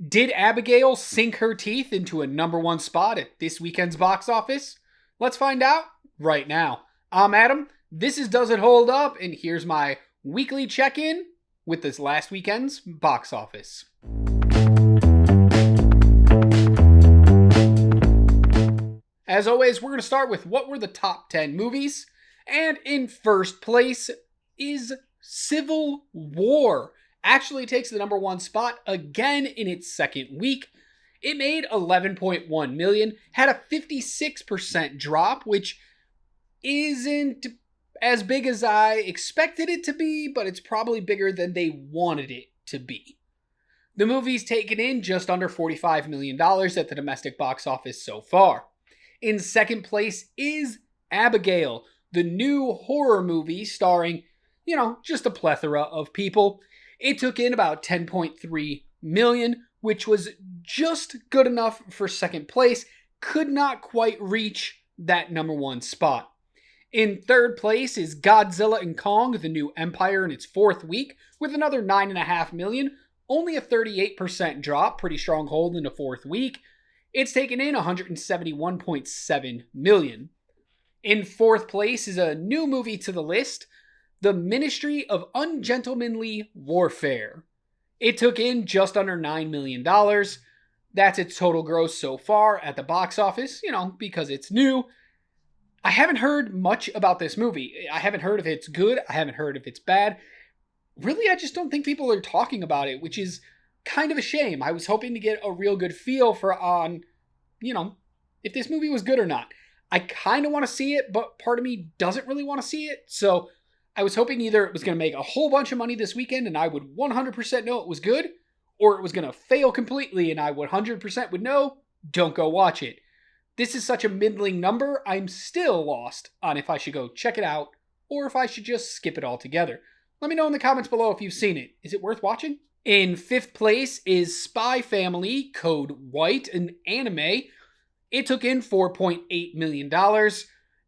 Did Abigail sink her teeth into a number one spot at this weekend's box office? Let's find out right now. I'm Adam. This is Does It Hold Up? And here's my weekly check-in with this last weekend's box office. As always, we're going to start with what were the top 10 movies. And in first place is Civil War. Actually takes the number one spot again in its second week. It made $11.1 million, had a 56% drop, which isn't as big as I expected it to be, but it's probably bigger than they wanted it to be. The movie's taken in just under $45 million at the domestic box office so far. In second place is Abigail, the new horror movie starring, just a plethora of people. It took in about $10.3 million, which was just good enough for second place, could not quite reach that number one spot. In third place is Godzilla and Kong, the New Empire, in its fourth week, with another $9.5 million, only a 38% drop, pretty strong hold in the fourth week. It's taken in $171.7 million. In fourth place is a new movie to the list, The Ministry of Ungentlemanly Warfare. It took in just under $9 million. That's its total gross so far at the box office, because it's new. I haven't heard much about this movie. I haven't heard if it's good. I haven't heard if it's bad. Really, I just don't think people are talking about it, which is kind of a shame. I was hoping to get a real good feel if this movie was good or not. I kind of want to see it, but part of me doesn't really want to see it. So I was hoping either it was going to make a whole bunch of money this weekend and I would 100% know it was good, or it was going to fail completely and I would 100% would know, don't go watch it. This is such a middling number, I'm still lost on if I should go check it out or if I should just skip it altogether. Let me know in the comments below if you've seen it. Is it worth watching? In fifth place is Spy Family Code White, an anime. It took in $4.8 million.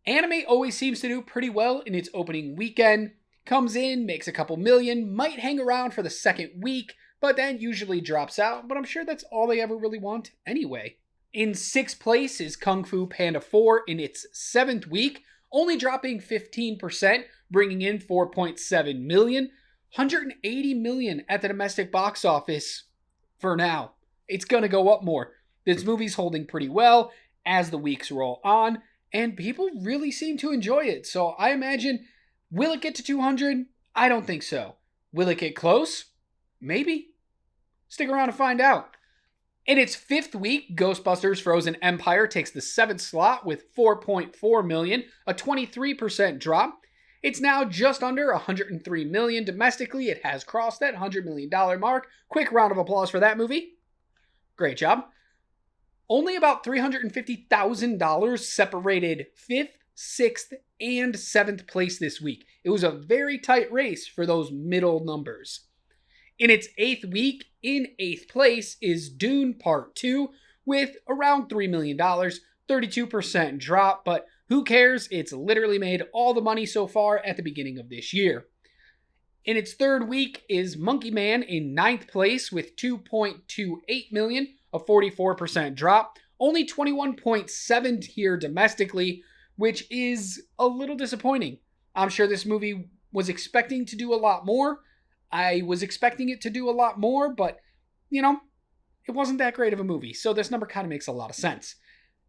Anime always seems to do pretty well in its opening weekend. Comes in, makes a couple million, might hang around for the second week, but then usually drops out. But I'm sure that's all they ever really want anyway. In sixth place is Kung Fu Panda 4 in its seventh week, only dropping 15%, bringing in $4.7 million. $180 million at the domestic box office for now. It's going to go up more. This movie's holding pretty well as the weeks roll on, and people really seem to enjoy it. So I imagine, will it get to 200? I don't think so. Will it get close? Maybe. Stick around to find out. In its fifth week, Ghostbusters Frozen Empire takes the seventh slot with $4.4 million, a 23% drop. It's now just under $103 million domestically. It has crossed that $100 million mark. Quick round of applause for that movie. Great job. Only about $350,000 separated 5th, 6th, and 7th place this week. It was a very tight race for those middle numbers. In its 8th week, in 8th place is Dune Part 2 with around $3 million, 32% drop, but who cares? It's literally made all the money so far at the beginning of this year. In its third week is Monkey Man in 9th place with $2.28 million, a 44% drop. Only 21.7 here domestically, which is a little disappointing. I'm sure this movie was expecting to do a lot more. I was expecting it to do a lot more, but, it wasn't that great of a movie. So this number kind of makes a lot of sense.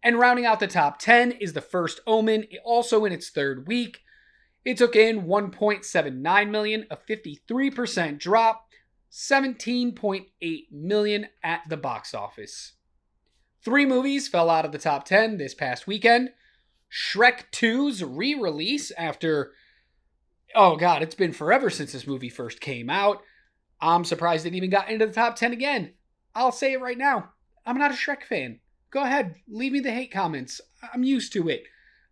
And rounding out the top 10 is The First Omen, also in its third week. It took in $1.79 million, a 53% drop, $17.8 million at the box office. 3 movies fell out of the top 10 this past weekend. Shrek 2's re-release after, it's been forever since this movie first came out. I'm surprised it even got into the top 10 again. I'll say it right now. I'm not a Shrek fan. Go ahead, leave me the hate comments. I'm used to it.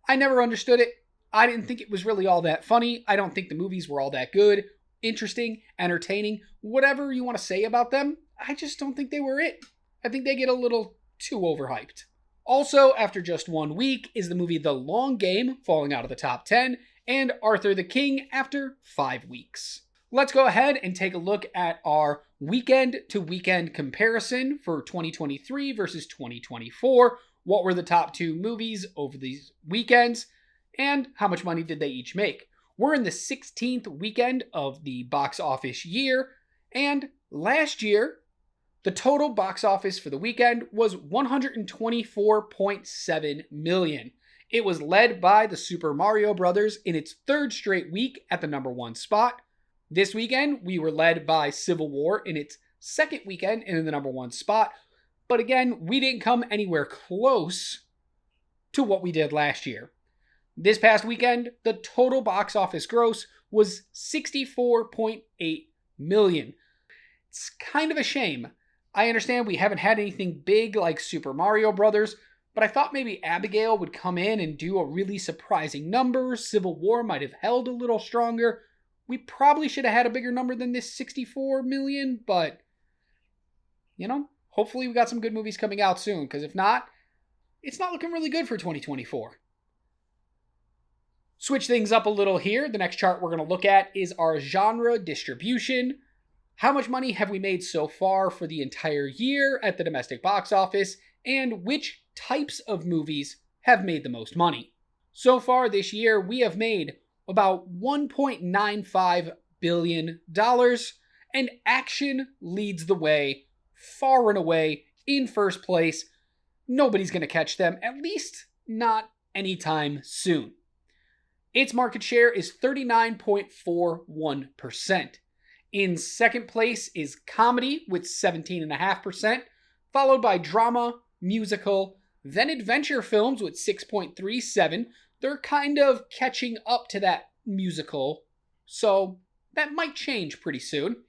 I never understood it. I didn't think it was really all that funny. I don't think the movies were all that good, interesting, entertaining, whatever you want to say about them. I just don't think they were it. I think they get a little too overhyped. Also, after just 1 week, is the movie The Long Game, falling out of the top 10, and Arthur the King after 5 weeks. Let's go ahead and take a look at our weekend to weekend comparison for 2023 versus 2024. What were the top 2 movies over these weekends, and how much money did they each make? We're in the 16th weekend of the box office year, and last year, the total box office for the weekend was $124.7 million. It was led by the Super Mario Bros. In its 3rd straight week at the number 1 spot. This weekend, we were led by Civil War in its 2nd weekend in the number 1 spot. But again, we didn't come anywhere close to what we did last year. This past weekend, the total box office gross was $64.8 million. It's kind of a shame. I understand we haven't had anything big like Super Mario Brothers, but I thought maybe Abigail would come in and do a really surprising number. Civil War might have held a little stronger. We probably should have had a bigger number than this 64 million, but, hopefully we got some good movies coming out soon, because if not, it's not looking really good for 2024. Switch things up a little here. The next chart we're going to look at is our genre distribution. How much money have we made so far for the entire year at the domestic box office, and which types of movies have made the most money? So far this year, we have made about $1.95 billion, and action leads the way, far and away, in first place. Nobody's going to catch them, at least not anytime soon. Its market share is 39.41%. In second place is comedy with 17.5%, followed by drama, musical, then adventure films with 6.37%. They're kind of catching up to that musical, so that might change pretty soon.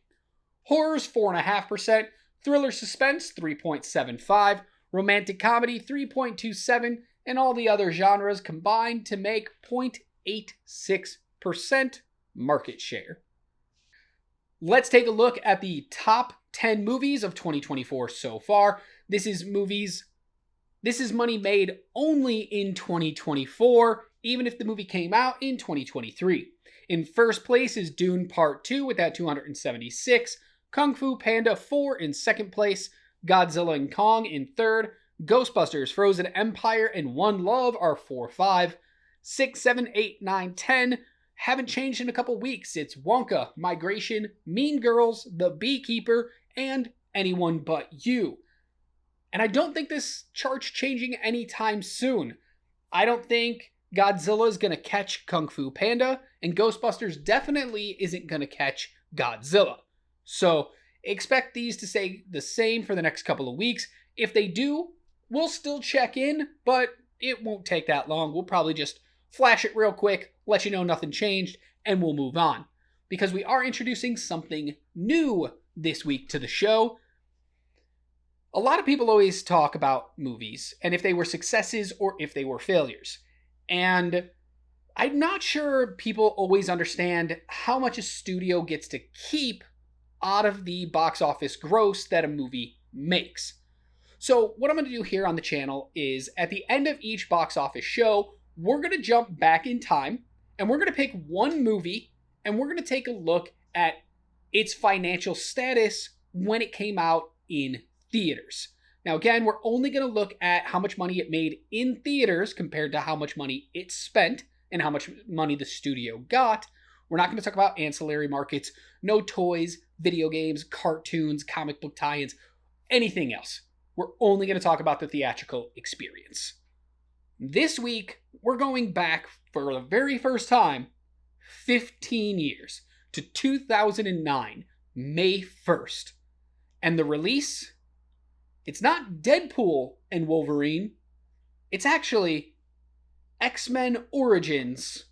Horror's 4.5%, thriller suspense 3.75%, romantic comedy 3.27%, and all the other genres combined to make 0.86% market share. Let's take a look at the top 10 movies of 2024 so far. This is money made only in 2024, even if the movie came out in 2023. In first place is Dune Part 2 with that 276, Kung Fu Panda 4 in second place, Godzilla and Kong in third, Ghostbusters, Frozen Empire, and One Love are 4, 5, 6, 7, 8, 9, 10. Haven't changed in a couple weeks. It's Wonka, Migration, Mean Girls, The Beekeeper, and Anyone But You. And I don't think this chart's changing anytime soon. I don't think Godzilla is going to catch Kung Fu Panda, and Ghostbusters definitely isn't going to catch Godzilla. So expect these to stay the same for the next couple of weeks. If they do, we'll still check in, but it won't take that long. We'll probably just flash it real quick, let you know nothing changed, and we'll move on. Because we are introducing something new this week to the show. A lot of people always talk about movies, and if they were successes or if they were failures. And I'm not sure people always understand how much a studio gets to keep out of the box office gross that a movie makes. So what I'm going to do here on the channel is at the end of each box office show, we're going to jump back in time and we're going to pick one movie and we're going to take a look at its financial status when it came out in theaters. Now again, we're only going to look at how much money it made in theaters compared to how much money it spent and how much money the studio got. We're not going to talk about ancillary markets, no toys, video games, cartoons, comic book tie-ins, anything else. We're only going to talk about the theatrical experience. This week, we're going back for the very first time 15 years to 2009, May 1st. And the release, it's not Deadpool and Wolverine, it's actually X-Men Origins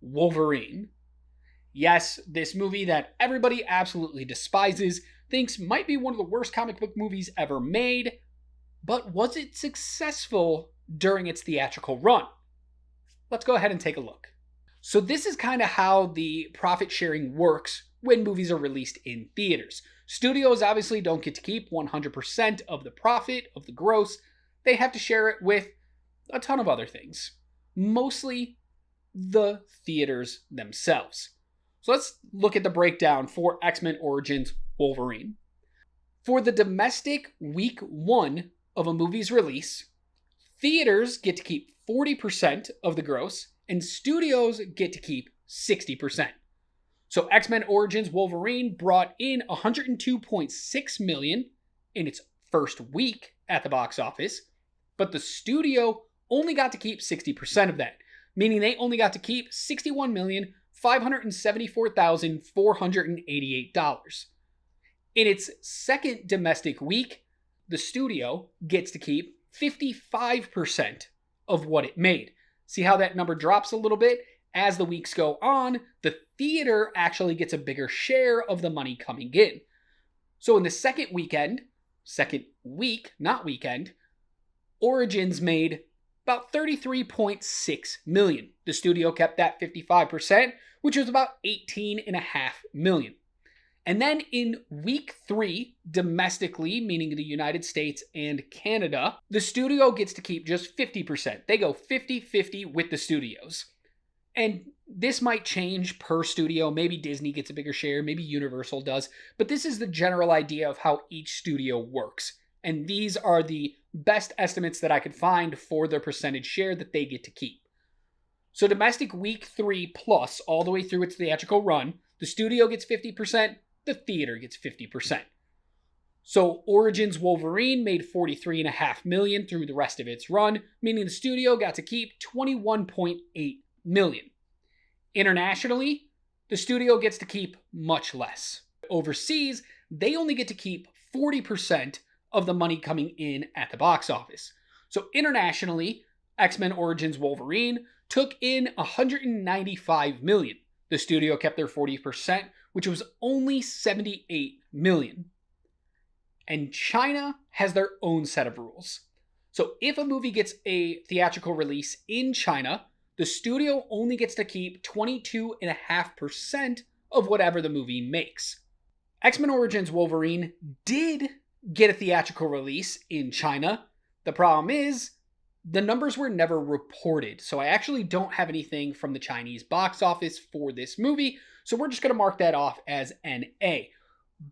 Wolverine. Yes, this movie that everybody absolutely despises, thinks might be one of the worst comic book movies ever made, but was it successful during its theatrical run? Let's go ahead and take a look. So this is kind of how the profit sharing works when movies are released in theaters. Studios obviously don't get to keep 100% of the profit, of the gross. They have to share it with a ton of other things. Mostly the theaters themselves. So let's look at the breakdown for X-Men Origins Wolverine. For the domestic week 1 of a movie's release, theaters get to keep 40% of the gross, and studios get to keep 60%. So X-Men Origins Wolverine brought in $102.6 million in its first week at the box office, but the studio only got to keep 60% of that, meaning they only got to keep $61,574,488. In its second domestic week, the studio gets to keep 55% of what it made. See how that number drops a little bit? As the weeks go on, the theater actually gets a bigger share of the money coming in. So in the second week, not weekend, Origins made about $33.6 million. The studio kept that 55%, which was about $18.5 million. And then in week 3, domestically, meaning the United States and Canada, the studio gets to keep just 50%. They go 50-50 with the studios. And this might change per studio. Maybe Disney gets a bigger share, maybe Universal does. But this is the general idea of how each studio works. And these are the best estimates that I could find for their percentage share that they get to keep. So domestic week 3 plus, all the way through its theatrical run, the studio gets 50%, the theater gets 50%. So Origins Wolverine made $43.5 million through the rest of its run, meaning the studio got to keep $21.8 million. Internationally, the studio gets to keep much less. Overseas, they only get to keep 40% of the money coming in at the box office. So internationally, X-Men Origins Wolverine took in $195 million. The studio kept their 40%, which was only $78 million. And China has their own set of rules. So if a movie gets a theatrical release in China, the studio only gets to keep 22.5% of whatever the movie makes. X-Men Origins Wolverine did get a theatrical release in China. The problem is, the numbers were never reported, so I actually don't have anything from the Chinese box office for this movie, so we're just going to mark that off as NA.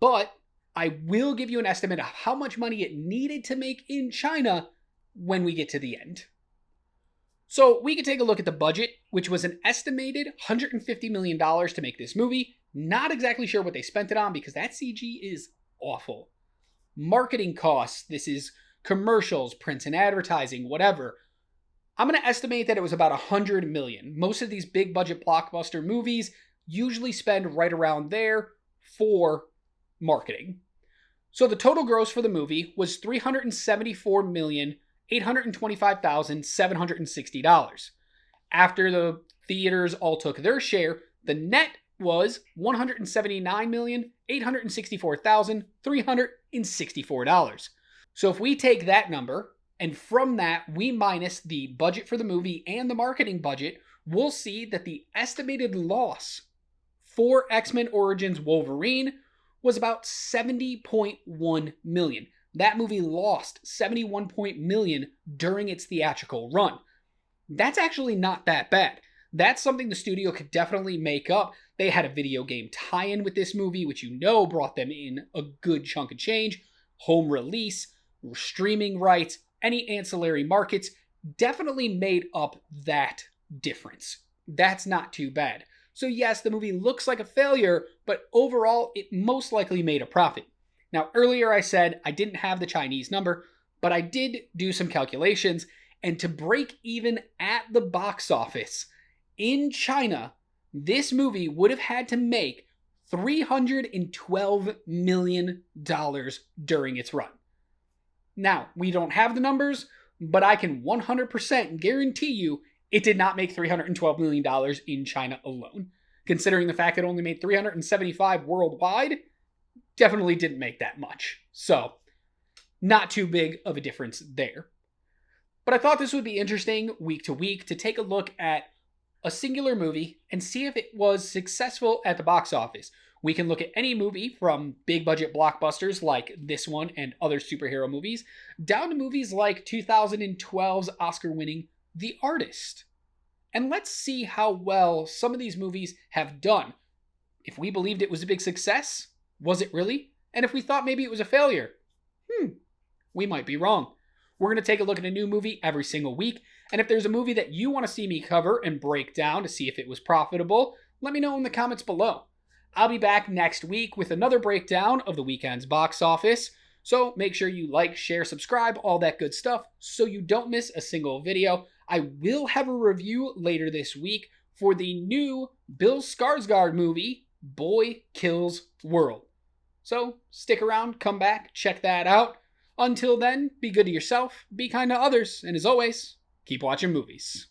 But I will give you an estimate of how much money it needed to make in China when we get to the end. So we could take a look at the budget, which was an estimated $150 million to make this movie. Not exactly sure what they spent it on because that CG is awful. Marketing costs, this is commercials, prints and advertising, whatever. I'm going to estimate that it was about $100 million. Most of these big budget blockbuster movies usually spend right around there for marketing. So the total gross for the movie was $374,825,760. After the theaters all took their share, the net was $179,864,364. So if we take that number, and from that we minus the budget for the movie and the marketing budget, we'll see that the estimated loss for X-Men Origins Wolverine was about $70.1 million. That movie lost $71 million during its theatrical run. That's actually not that bad. That's something the studio could definitely make up. They had a video game tie-in with this movie, which brought them in a good chunk of change. Home release, streaming rights, any ancillary markets definitely made up that difference. That's not too bad. So yes, the movie looks like a failure, but overall it most likely made a profit. Now earlier I said I didn't have the Chinese number, but I did do some calculations, and to break even at the box office in China, this movie would have had to make $312 million during its run. Now, we don't have the numbers, but I can 100% guarantee you it did not make $312 million in China alone. Considering the fact it only made $375 worldwide, definitely didn't make that much. So, not too big of a difference there. But I thought this would be interesting week to week to take a look at a singular movie and see if it was successful at the box office. We can look at any movie from big budget blockbusters like this one and other superhero movies, down to movies like 2012's Oscar-winning The Artist. And let's see how well some of these movies have done. If we believed it was a big success, was it really? And if we thought maybe it was a failure, we might be wrong. We're going to take a look at a new movie every single week, and if there's a movie that you want to see me cover and break down to see if it was profitable, let me know in the comments below. I'll be back next week with another breakdown of the weekend's box office, so make sure you like, share, subscribe, all that good stuff, so you don't miss a single video. I will have a review later this week for the new Bill Skarsgård movie, Boy Kills World. So stick around, come back, check that out. Until then, be good to yourself, be kind to others, and as always, keep watching movies.